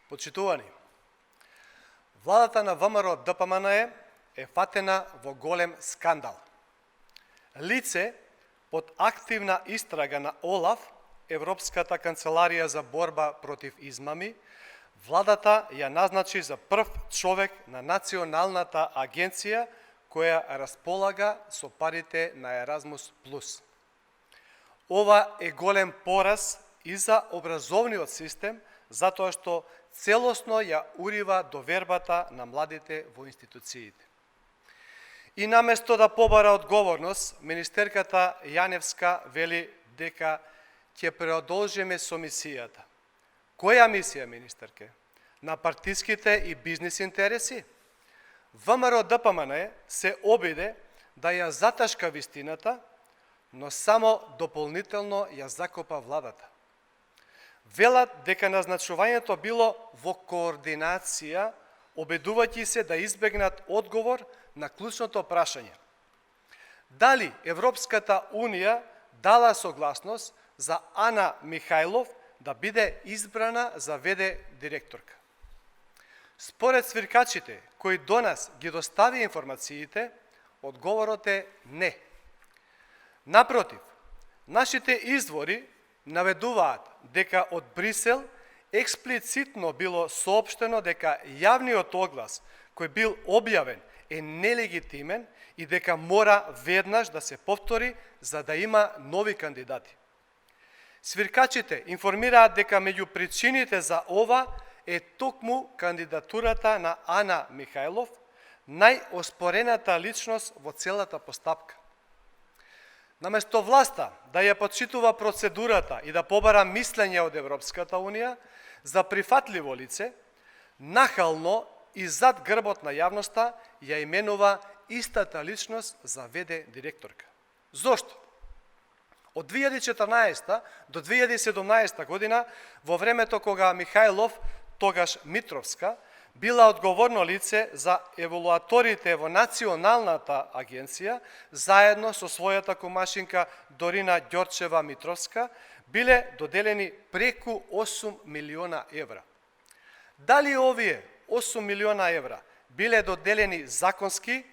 Почитувани, владата на ВМРО ДПМН е фатена во голем скандал. Лице под активна истрага на ОЛАФ, Европската канцеларија за борба против измами, владата ја назначи за прв човек на Националната агенција која располага со парите на Еразмус Плюс. Ова е голем пораз и за образовниот систем, затоа што целосно ја урива довербата на младите во институциите. И наместо да побара одговорност, министерката Јаневска вели дека ќе продолжиме со мисијата. Која мисија, министерке? На партиските и бизнес интереси? ВМРО ДПМН се обиде да ја заташка вистината, но само дополнително ја закопа владата. Велат дека назначувањето било во координација, обидувајќи се да избегнат одговор на клучното прашање. Дали Европската Унија дала согласност за Ана Михајлов да биде избрана за ВД директорка? Според свиркачите кои до нас ги достави информациите, одговорот е не. Напротив, нашите извори наведуваат дека од Брисел експлицитно било соопштено дека јавниот оглас кој бил објавен е нелегитимен и дека мора веднаш да се повтори за да има нови кандидати. Свиркачите информираат дека меѓу причините за ова е токму кандидатурата на Ана Михајлов, најоспорената личност во целата постапка. Наместо власта да ја почитува процедурата и да побара мислење од Европската Унија за прифатливо лице, нахално и зад грбот на јавноста ја именува истата личност за ВД директорка. Зошто? Од 2014 до 2017 година, во времето кога Михајлов, тогаш Митровска, била одговорно лице за евалуаторите во Националната агенција, заедно со својата кумашинка Дорина Ѓорчева Митровска, биле доделени преку 8 милиона евра. Дали овие 8 милиона евра биле доделени законски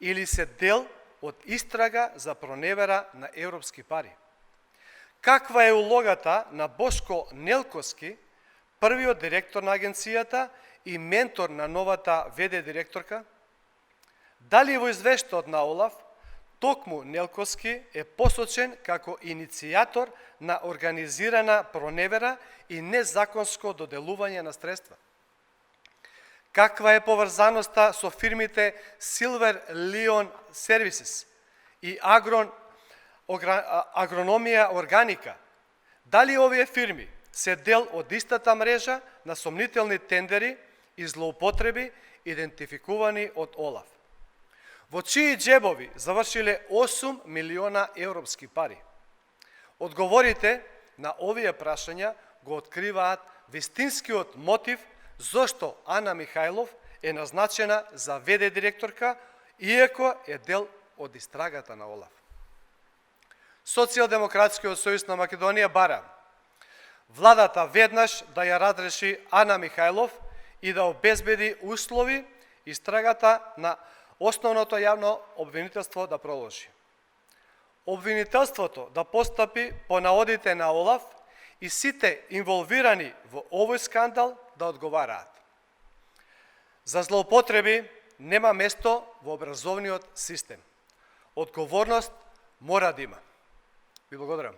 или се дел од истрага за проневера на европски пари? Каква е улогата на Бошко Нелковски, првиот директор на агенцијата и ментор на новата ВД директорка? Дали во извештајот на ОЛАФ токму Нелковски е посочен како иницијатор на организирана проневера и незаконско доделување на средства? Каква е поврзаноста со фирмите Silver Leon Services и Агрономија Органика? Дали овие фирми се дел од истата мрежа на сомнителни тендери и злоупотреби идентификувани од ОЛАФ? Во чии джебови завршиле 8 милиона европски пари? Одговорите на овие прашања го откриваат вистинскиот мотив зошто Ана Михајлов е назначена за ВД директорка, иако е дел од истрагата на ОЛАФ. Социјалдемократскиот сојуз на Македонија бара владата веднаш да ја разреши Ана Михајлов и да обезбеди услови истрагата на основното јавно обвинителство да продолжи. Обвинителството да постапи по наодите на ОЛАФ и сите инволвирани во овој скандал да одговараат. За злоупотреби нема место во образовниот систем. Одговорност мора да има. Ви благодарам.